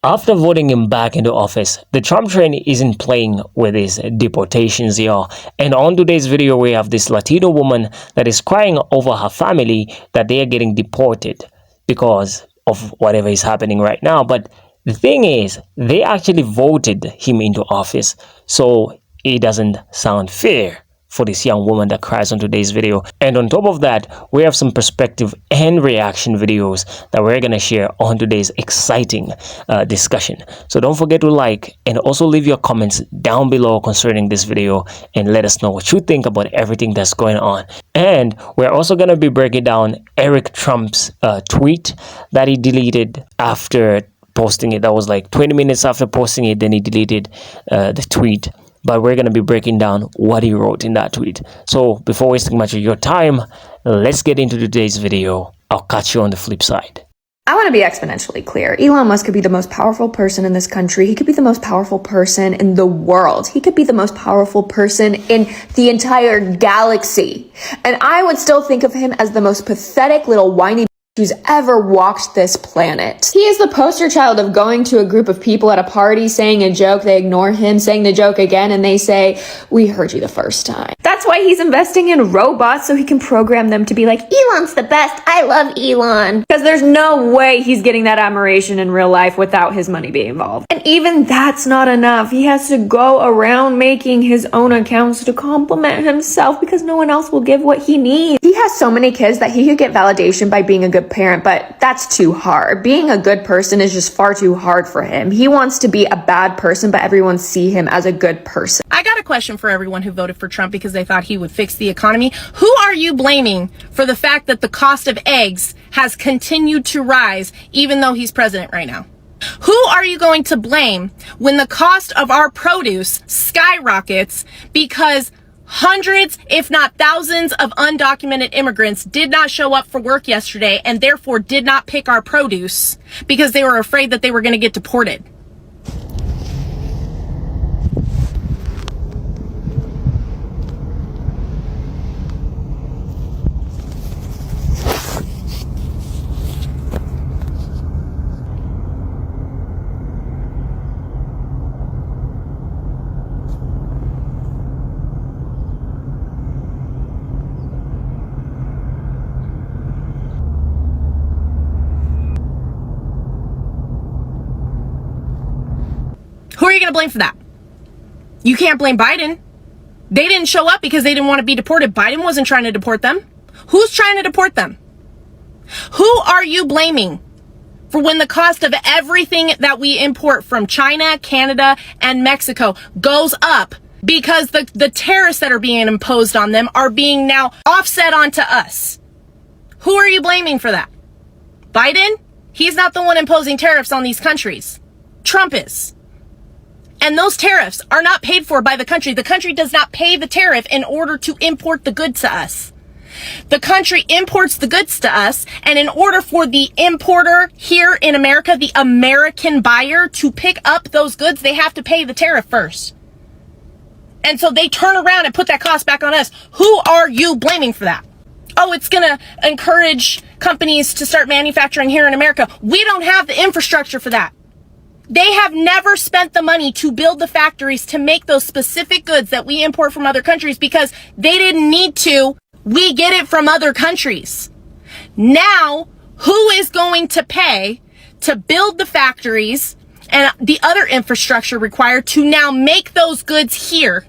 After voting him back into office, the Trump train isn't playing with his deportations, y'all. And on today's video, we have this Latino woman that is crying over her family that they are getting deported because of whatever is happening right now. But the thing is, they actually voted him into office, so it doesn't sound fair for this young woman that cries on today's video. And on top of that, we have some perspective and reaction videos that we're going to share on today's exciting discussion. So don't forget to like and also leave your comments down below concerning this video and let us know what you think about everything that's going on. And we're also going to be breaking down Eric Trump's tweet that he deleted after posting it. That was like 20 minutes after posting it, then he deleted the tweet. But we're going to be breaking down what he wrote in that tweet. So before wasting much of your time, let's get into today's video. I'll catch you on the flip side. I want to be exponentially clear. Elon Musk could be the most powerful person in this country. He could be the most powerful person in the world. He could be the most powerful person in the entire galaxy. And I would still think of him as the most pathetic little whiny who's ever walked this planet. He is the poster child of going to a group of people at a party, saying a joke, they ignore him, saying the joke again, and they say, "We heard you the first time." That's why he's investing in robots, so he can program them to be like, "Elon's the best, I love Elon." Because there's no way he's getting that admiration in real life without his money being involved. And even that's not enough. He has to go around making his own accounts to compliment himself because no one else will give what he needs. He has so many kids that he could get validation by being a good parent, but that's too hard. Being a good person is just far too hard for him. He wants to be a bad person, but everyone see him as a good person. I got a question for everyone who voted for Trump because they thought he would fix the economy. Who are you blaming for the fact that the cost of eggs has continued to rise even though he's president right now? Who are you going to blame when the cost of our produce skyrockets because hundreds, if not thousands, of undocumented immigrants did not show up for work yesterday and therefore did not pick our produce because they were afraid that they were going to get deported? Who are you going to blame for that? You can't blame Biden. They didn't show up because they didn't want to be deported. Biden wasn't trying to deport them. Who's trying to deport them? Who are you blaming for when the cost of everything that we import from China, Canada, and Mexico goes up because the tariffs that are being imposed on them are being now offset onto us? Who are you blaming for that? Biden? He's not the one imposing tariffs on these countries. Trump is. And those tariffs are not paid for by the country. The country does not pay the tariff in order to import the goods to us. The country imports the goods to us, and in order for the importer here in America, the American buyer, to pick up those goods, they have to pay the tariff first. And so they turn around and put that cost back on us. Who are you blaming for that? Oh, it's going to encourage companies to start manufacturing here in America. We don't have the infrastructure for that. They have never spent the money to build the factories to make those specific goods that we import from other countries because they didn't need to. We get it from other countries. Now, who is going to pay to build the factories and the other infrastructure required to now make those goods here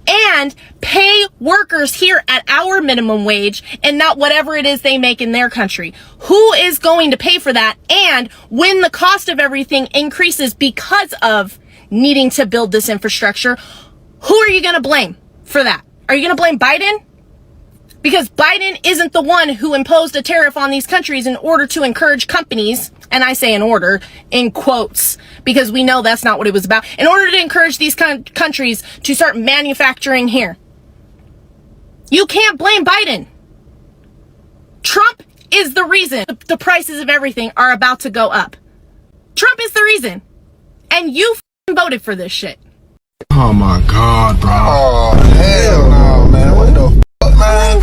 and pay workers here at our minimum wage and not whatever it is they make in their country? Who is going to pay for that? And when the cost of everything increases because of needing to build this infrastructure, who are you going to blame for that? Are you going to blame Biden? Because Biden isn't the one who imposed a tariff on these countries in order to encourage companies, and I say in order, in quotes, because we know that's not what it was about, in order to encourage these countries to start manufacturing here. You can't blame Biden. Trump is the reason the prices of everything are about to go up. Trump is the reason. And you voted for this shit. Oh my God, bro. Oh, hell no, man. What the fuck, man?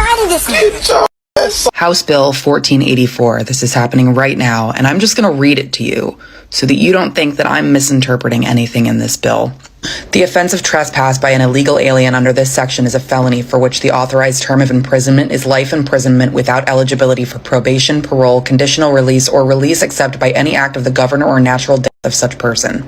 House Bill 1484. This is happening right now, and I'm just going to read it to you so that you don't think that I'm misinterpreting anything in this bill. The offense of trespass by an illegal alien under this section is a felony for which the authorized term of imprisonment is life imprisonment without eligibility for probation, parole, conditional release, or release except by any act of the governor or natural death of such person.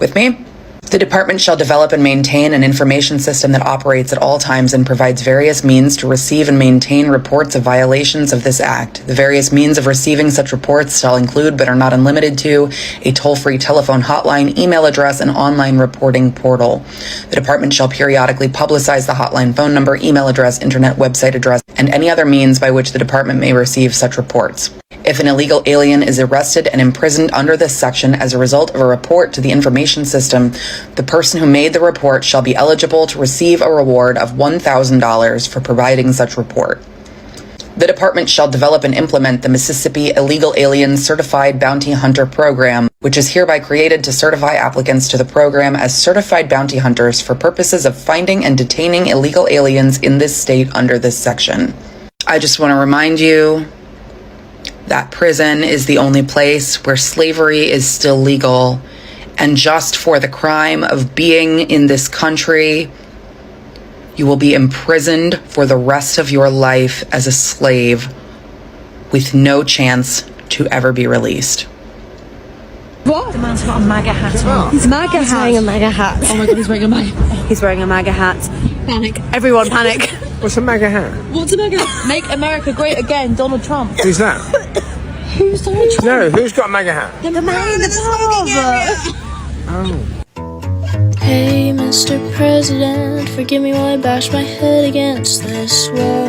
With me? The department shall develop and maintain an information system that operates at all times and provides various means to receive and maintain reports of violations of this act. The various means of receiving such reports shall include, but are not unlimited to, a toll-free telephone hotline, email address, and online reporting portal. The department shall periodically publicize the hotline phone number, email address, internet website address, and any other means by which the department may receive such reports. If an illegal alien is arrested and imprisoned under this section as a result of a report to the information system, the person who made the report shall be eligible to receive a reward of $1,000 for providing such report. The department shall develop and implement the Mississippi Illegal Alien Certified Bounty Hunter Program, which is hereby created to certify applicants to the program as certified bounty hunters for purposes of finding and detaining illegal aliens in this state under this section. I just want to remind you that prison is the only place where slavery is still legal, and just for the crime of being in this country, you will be imprisoned for the rest of your life as a slave with no chance to ever be released. What? The man's got a MAGA hat on. He's MAGA hat. Wearing a MAGA hat. Oh my god, he's wearing a MAGA hat. He's wearing a MAGA hat. Panic. Everyone panic. What's a MAGA hat? What's a MAGA hat? Make America great again, Donald Trump. Who's that? Who's Donald Trump? No, who's got a MAGA hat? The man in the pub. Oh. Hey, Mr. President, forgive me while I bash my head against this wall.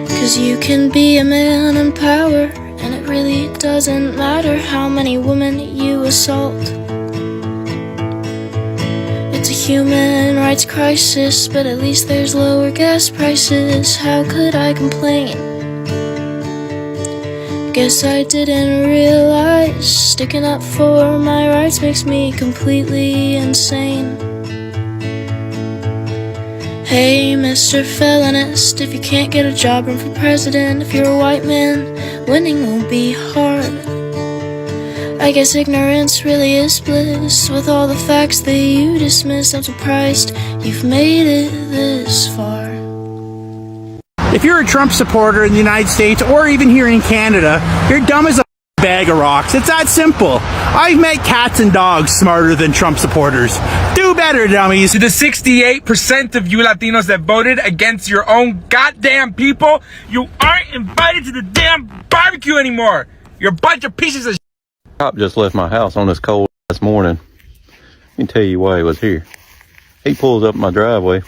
'Cause you can be a man in power, and it really doesn't matter how many women you assault. It's a human rights crisis, but at least there's lower gas prices. How could I complain? Guess I didn't realize sticking up for my rights makes me completely insane. Hey, Mr. Felonist, if you can't get a job, run for president. If you're a white man, winning won't be hard. I guess ignorance really is bliss. With all the facts that you dismiss, I'm surprised you've made it this far. If you're a Trump supporter in the United States or even here in Canada, you're dumb as a bag of rocks. It's that simple. I've met cats and dogs smarter than Trump supporters. Do better, dummies. To the 68% of you Latinos that voted against your own goddamn people, you aren't invited to the damn barbecue anymore. You're a bunch of pieces of shit. Cop just left my house on this cold this morning. Let me tell you why he was here. He pulls up my driveway.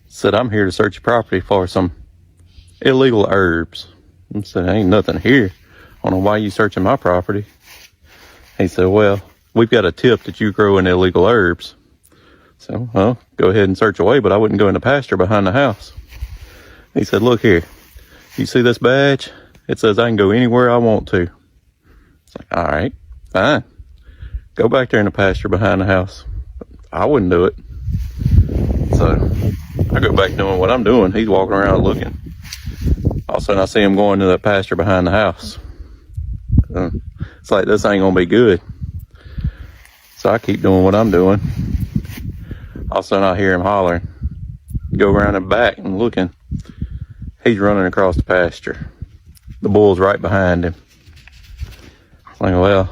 Said, I'm here to search your property for some illegal herbs. I said, ain't nothing here. I don't know why you searching my property. He said, well, we've got a tip that you grow in illegal herbs. So, well, go ahead and search away, but I wouldn't go in the pasture behind the house. He said, look here. You see this badge? It says I can go anywhere I want to. It's like, all right, fine. Go back there in the pasture behind the house. I wouldn't do it. So I go back doing what I'm doing. He's walking around looking. All of a sudden I see him going to the pasture behind the house. It's like, this ain't gonna be good. So I keep doing what I'm doing. All of a sudden I hear him hollering. Go around the back and looking. He's running across the pasture. The bull's right behind him. I'm like, well,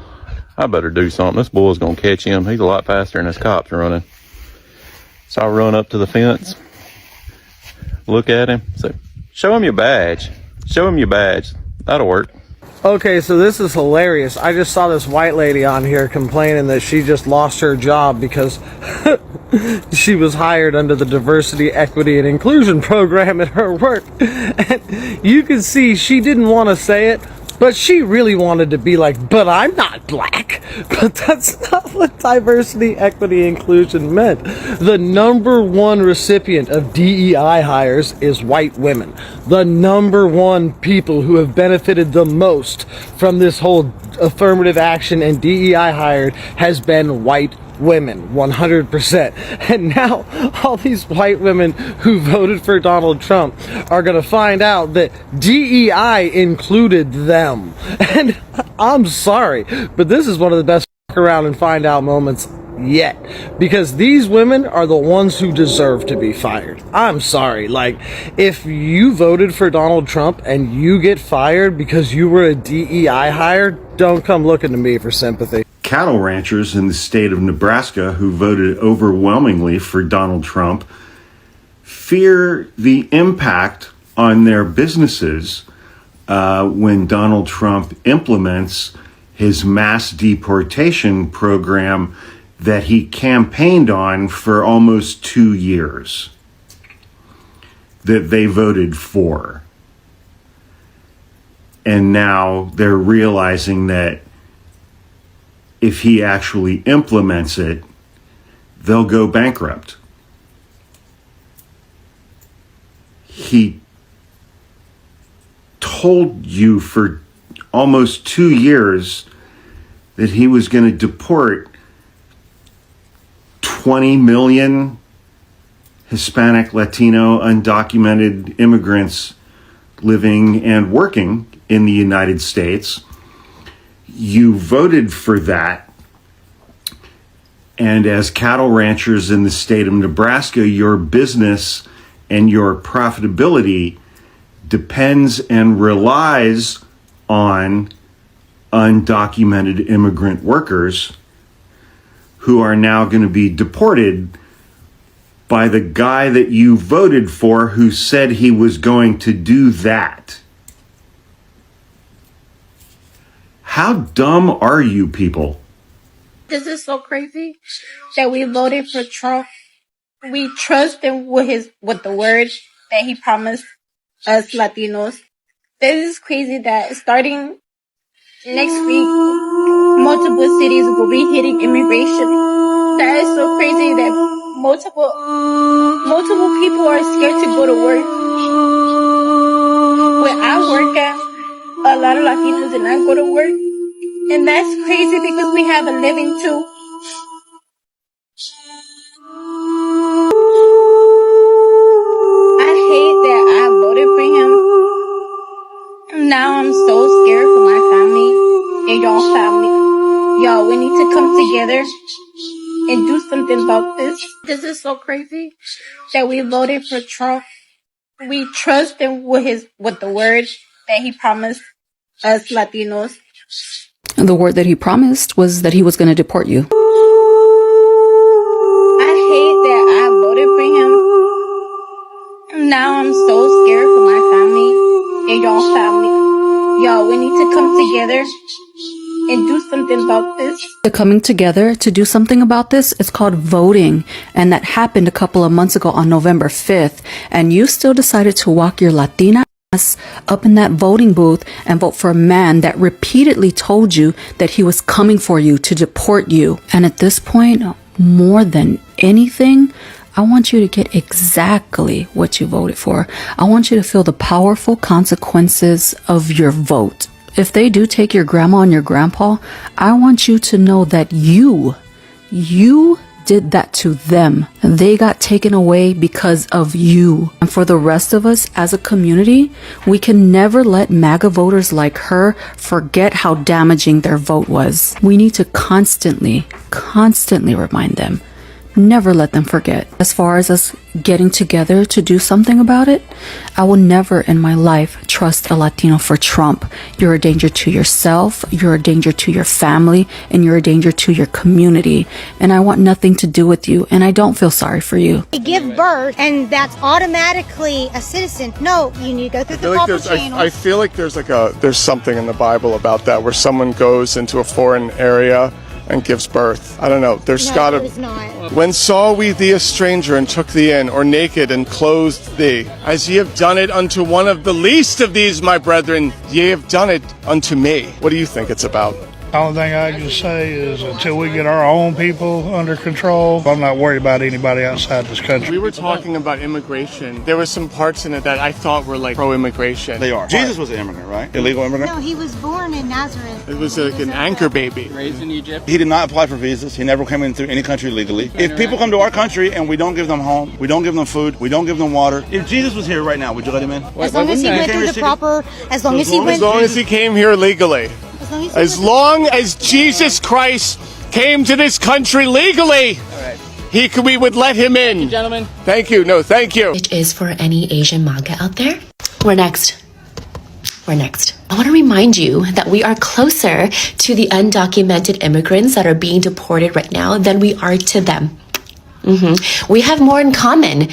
I better do something. This bull's gonna catch him. He's a lot faster than this cop's running. So I run up to the fence, look at him, say, show him your badge. Show him your badge. That'll work. Okay, so this is hilarious. I just saw this white lady on here complaining that she just lost her job because she was hired under the diversity, equity, and inclusion program at her work. And you can see she didn't want to say it, but she really wanted to be like, but I'm not black. But that's not what diversity, equity, inclusion meant. The number one recipient of DEI hires is white women. The number one people who have benefited the most from this whole affirmative action and DEI hired has been white women, 100%. And now all these white women who voted for Donald Trump are going to find out that DEI included them. And I'm sorry, but this is one of the best fuck around and find out moments yet, because these women are the ones who deserve to be fired. I'm sorry, like, if you voted for Donald Trump and you get fired because you were a DEI hire, don't come looking to me for sympathy. Cattle ranchers in the state of Nebraska who voted overwhelmingly for Donald Trump fear the impact on their businesses when Donald Trump implements his mass deportation program that he campaigned on for almost 2 years, that they voted for. And now they're realizing that if he actually implements it, they'll go bankrupt. He told you for almost 2 years that he was going to deport 20 million Hispanic, Latino, undocumented immigrants living and working in the United States. You voted for that. And as cattle ranchers in the state of Nebraska, your business and your profitability depends and relies on undocumented immigrant workers who are now going to be deported by the guy that you voted for who said he was going to do that. How dumb are you people? This is so crazy that we voted for Trump. We trust him with the words that he promised us Latinos. This is crazy that starting next week, multiple cities will be hitting immigration. That is so crazy that multiple people are scared to go to work. When I work at, a lot of Latinos and I go to work, and that's crazy because we have a living too. I hate that I voted for him. Now I'm so scared for my family and y'all family. Y'all, we need to come together and do something about this. This is so crazy that we voted for Trump. We trust him with the words that he promised us Latinos. And the word that he promised was that he was going to deport you. I hate that I voted for him. Now I'm so scared for my family and y'all family. Y'all, we need to come together and do something about this. The coming together to do something about this is called voting. And that happened a couple of months ago on November 5th. And you still decided to walk your Latina ass up in that voting booth and vote for a man that repeatedly told you that he was coming for you to deport you. And at this point, more than anything, I want you to get exactly what you voted for. I want you to feel the powerful consequences of your vote. If they do take your grandma and your grandpa, I want you to know that you did that to them. They got taken away because of you. And for the rest of us as a community, we can never let MAGA voters like her forget how damaging their vote was. We need to constantly remind them. Never let them forget. As far as us getting together to do something about it, I will never in my life trust a Latino for Trump. You're a danger to yourself, you're a danger to your family, and you're a danger to your community. And I want nothing to do with you, and I don't feel sorry for you. They give birth, and that's automatically a citizen. No, you need to go through the proper channels. I feel like there's something in the Bible about that, where someone goes into a foreign area and gives birth. I don't know. There's gotta. It's not. When saw we thee a stranger and took thee in, or naked and clothed thee? As ye have done it unto one of the least of these, my brethren, ye have done it unto me. What do you think it's about? The only thing I can say is until we get our own people under control, I'm not worried about anybody outside this country. We were talking about immigration. There were some parts in it that I thought were like pro-immigration. They are. Jesus was an immigrant, right? Illegal immigrant? No, he was born in Nazareth. It was like an anchor baby. Raised in Egypt. He did not apply for visas. He never came in through any country legally. If people come to our country and we don't give them home, we don't give them food, we don't give them water. If Jesus was here right now, would you let him in? As long as he went through the proper, as long as he came here legally. As long as Jesus Christ came to this country legally, we would let him in. Thank you, gentlemen. Thank you. No, thank you. It is for any Asian MAGA out there. We're next. I want to remind you that we are closer to the undocumented immigrants that are being deported right now than we are to them. We have more in common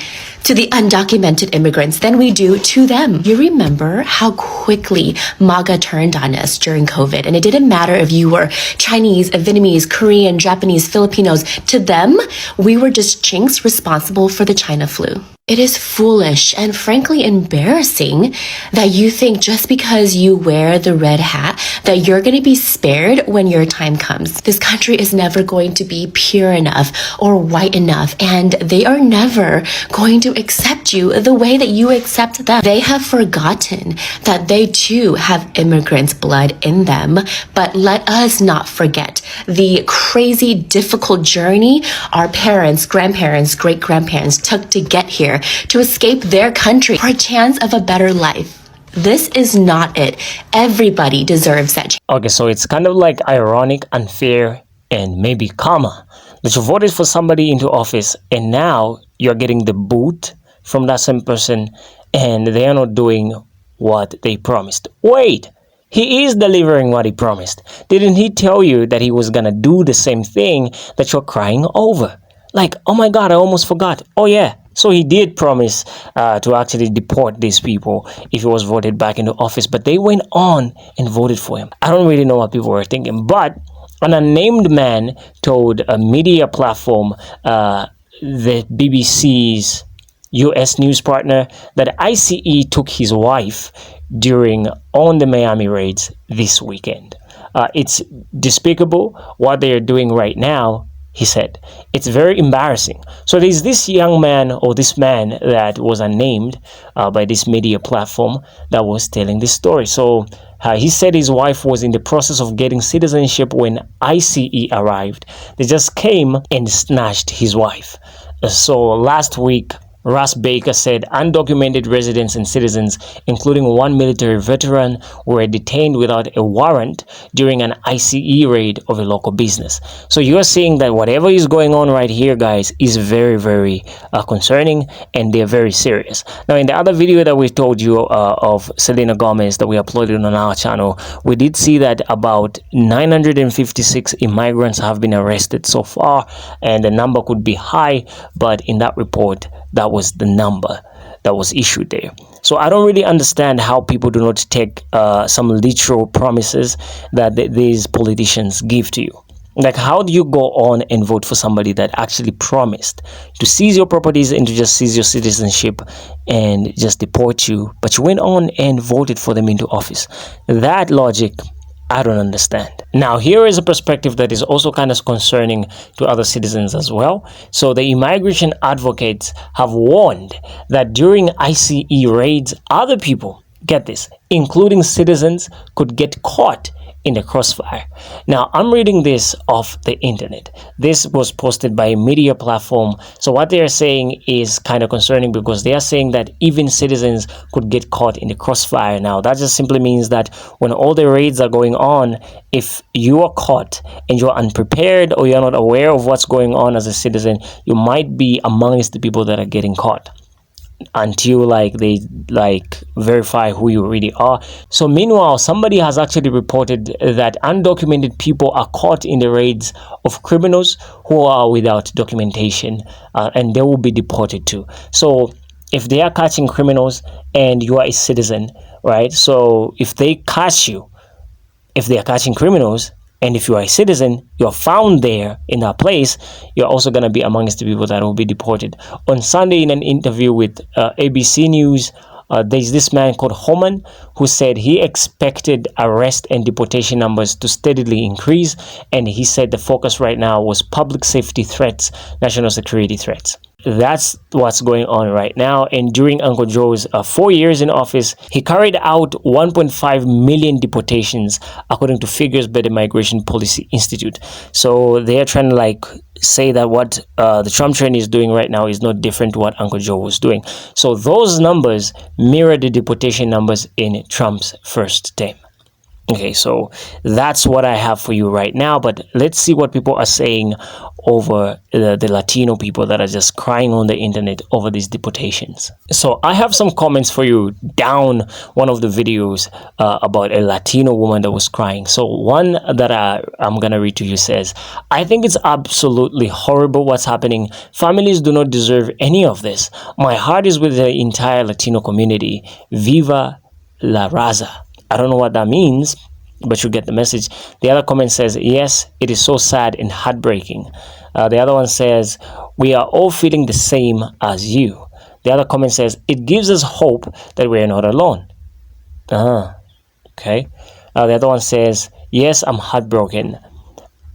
to the undocumented immigrants than we do to them. You remember how quickly MAGA turned on us during COVID, and it didn't matter if you were Chinese, Vietnamese, Korean, Japanese, Filipinos. To them, we were just chinks responsible for the China flu. It is foolish and frankly embarrassing that you think just because you wear the red hat that you're going to be spared when your time comes. This country is never going to be pure enough or white enough, and they are never going to accept you the way that you accept them. They have forgotten that they too have immigrants' blood in them, but let us not forget the crazy, difficult journey our parents, grandparents, great-grandparents took to get here, to escape their country for a chance of a better life. This is not it. Everybody deserves that. Okay, so it's kind of like ironic, unfair, and maybe karma that you voted for somebody into office and now you're getting the boot from that same person and they are not doing what they promised. Wait, he is delivering what he promised. Didn't he tell you that he was gonna do the same thing that you're crying over? Like, oh my God, I almost forgot. Oh yeah. So he did promise to actually deport these people if he was voted back into office, but they went on and voted for him. I don't really know what people were thinking, but an unnamed man told a media platform, the BBC's US news partner, that ICE took his wife on the Miami raids this weekend. It's despicable what they are doing right now, he said. It's very embarrassing. So there's this young man, or this man that was unnamed by this media platform, that was telling this story. So he said his wife was in the process of getting citizenship when ICE arrived. They just came and snatched his wife. So last week, Russ Baker said undocumented residents and citizens, including one military veteran, were detained without a warrant during an ICE raid of a local business. So you're seeing that whatever is going on right here, guys, is very, very concerning, and they're very serious. Now, in the other video that we told you of Selena Gomez that we uploaded on our channel, we did see that about 956 immigrants have been arrested so far, and the number could be high, but in that report, that was the number that was issued there. So I don't really understand how people do not take some literal promises that these politicians give to you. Like, how do you go on and vote for somebody that actually promised to seize your properties and to just seize your citizenship and just deport you, but you went on and voted for them into office? That logic, I don't understand. Now, here is a perspective that is also kind of concerning to other citizens as well. So the immigration advocates have warned that during ICE raids, other people, get this, including citizens, could get caught in the crossfire. Now, I'm reading this off the internet. This was posted by a media platform. So what they are saying is kind of concerning, because they are saying that even citizens could get caught in the crossfire. Now, that just simply means that when all the raids are going on, if you are caught and you're unprepared or you're not aware of what's going on as a citizen, you might be amongst the people that are getting caught until they verify who you really are. So meanwhile, somebody has actually reported that undocumented people are caught in the raids of criminals who are without documentation, and they will be deported too. So if they are catching criminals and you are a citizen, right? So if they catch you, if they are catching criminals, and if you are a citizen, you're found there in that place, you're also going to be amongst the people that will be deported. On Sunday, in an interview with ABC News, There's this man called Homan who said he expected arrest and deportation numbers to steadily increase, and he said the focus right now was public safety threats, national security threats. That's what's going on right now. And during Uncle Joe's 4 years in office, he carried out 1.5 million deportations, according to figures by the Migration Policy Institute. So they're trying to like say that what the Trump train is doing right now is not different to what Uncle Joe was doing. So those numbers mirror the deportation numbers in Trump's first term. Okay, so that's what I have for you right now, but let's see what people are saying over the Latino people that are just crying on the internet over these deportations. So I have some comments for you down one of the videos about a Latino woman that was crying. So one that I'm gonna read to you says, "I think it's absolutely horrible what's happening. Families do not deserve any of this. My heart is with the entire Latino community. Viva la raza." I don't know what that means, but you get the message. The other comment says, "Yes, it is so sad and heartbreaking." The other one says, "We are all feeling the same as you." The other comment says, "It gives us hope that we are not alone." Okay. The other one says, "Yes, I'm heartbroken."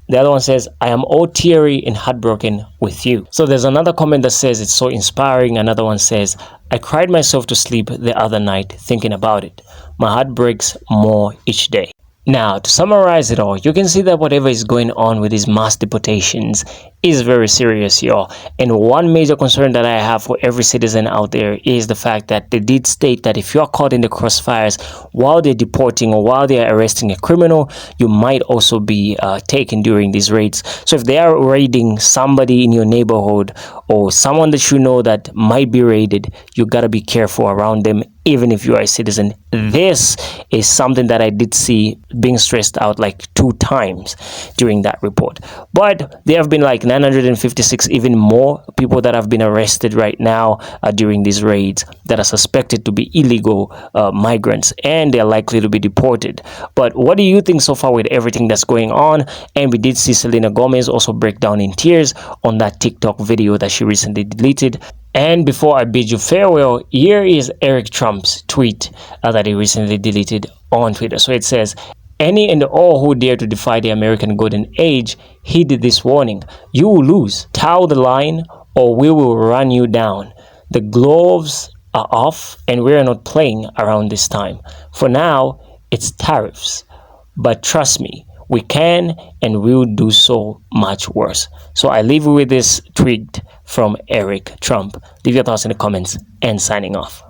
The other one says, "I am all teary and heartbroken with you." So there's another comment that says, "It's so inspiring." Another one says, "I cried myself to sleep the other night thinking about it. My heart breaks more each day." Now, to summarize it all, you can see that whatever is going on with these mass deportations is very serious, y'all. And one major concern that I have for every citizen out there is the fact that they did state that if you're caught in the crossfires while they're deporting or while they're arresting a criminal, you might also be taken during these raids. So if they are raiding somebody in your neighborhood or someone that you know that might be raided, you gotta be careful around them, even if you are a citizen. This is something that I did see being stressed out like 2 times during that report. But there have been like 956 even more people that have been arrested right now during these raids that are suspected to be illegal migrants, and they're likely to be deported. But what do you think so far with everything that's going on? And we did see Selena Gomez also break down in tears on that TikTok video that she recently deleted. And before I bid you farewell, here is Eric Trump's tweet that he recently deleted on Twitter. So it says, "Any and all who dare to defy the American golden age, heed this warning. You will lose. Toe the line or we will run you down. The gloves are off and we are not playing around this time. For now, it's tariffs. But trust me, we can and will do so much worse." So I leave you with this tweet from Eric Trump. Leave your thoughts in the comments and signing off.